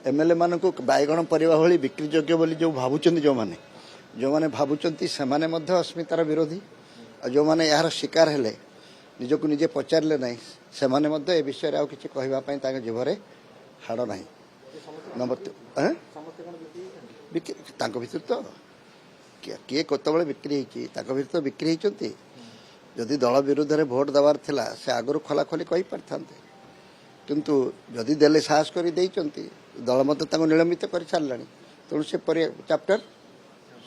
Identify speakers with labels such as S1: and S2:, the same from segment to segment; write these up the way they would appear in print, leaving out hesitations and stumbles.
S1: MLA मान को बैगण परिवा भली बिक्री योग्य बोली जो भावुं जो मैंने भावुं से अस्मितार विरोधी और जो मैंने यार शिकार हेले निजक निजे पचारे ना से विषय आउ कि कहवाई जीवरे हाड़ ना नंबर भर तो किए कतबे बिक्री भर तो बिक्री होती जदि दल विरुद्ध में भोट देवार थिला से आगु खोलाखोली कही पारि किंतु जदि देले साहस कर दल मत निलंबित कर सारा तेणु से चैप्टर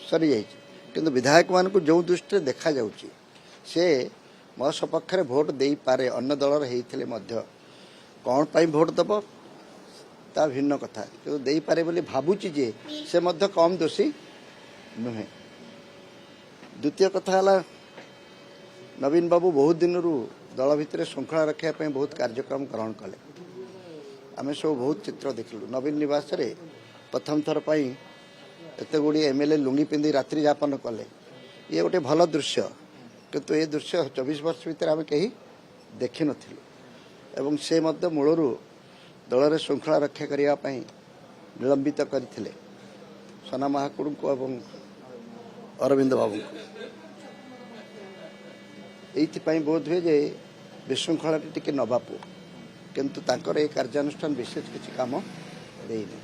S1: सरी जाइए किंतु विधायक मान को जो दृष्टि देखा जाउची से मो सपक्ष भोट दे पारे अन्य दलर होते कौन पाई भोट दब ता भिन्न कथा कि दे पारे बोली भावुची जे से मध्य कम दोषी नुहे। द्वितीय कथा है नवीन बाबू बहुत दिन रु दल भितर श्रृंखला रखापी बहुत कार्यक्रम ग्रहण कले आम सब बहुत चित्र देखलु नवीन निवास रे प्रथम थर पर एत गुड़ी एमएलए लुंगी पिंधि रात्रि यापन कले ये गोटे भल दृश्य किंतु ये दृश्य 24 वर्ष भीतर आम कहीं देखि नथिलु एवं से मध्य मूलरू दल श्रृंखला रक्षा करने निलंबित करथिले सोना महाकुड़ को एवं अरविंद बाबू ये बोध हुए जे विशृंखला टी नबापू किंतु तांकर ए कार्यानुष्ठान विशेष किसी काम देनी।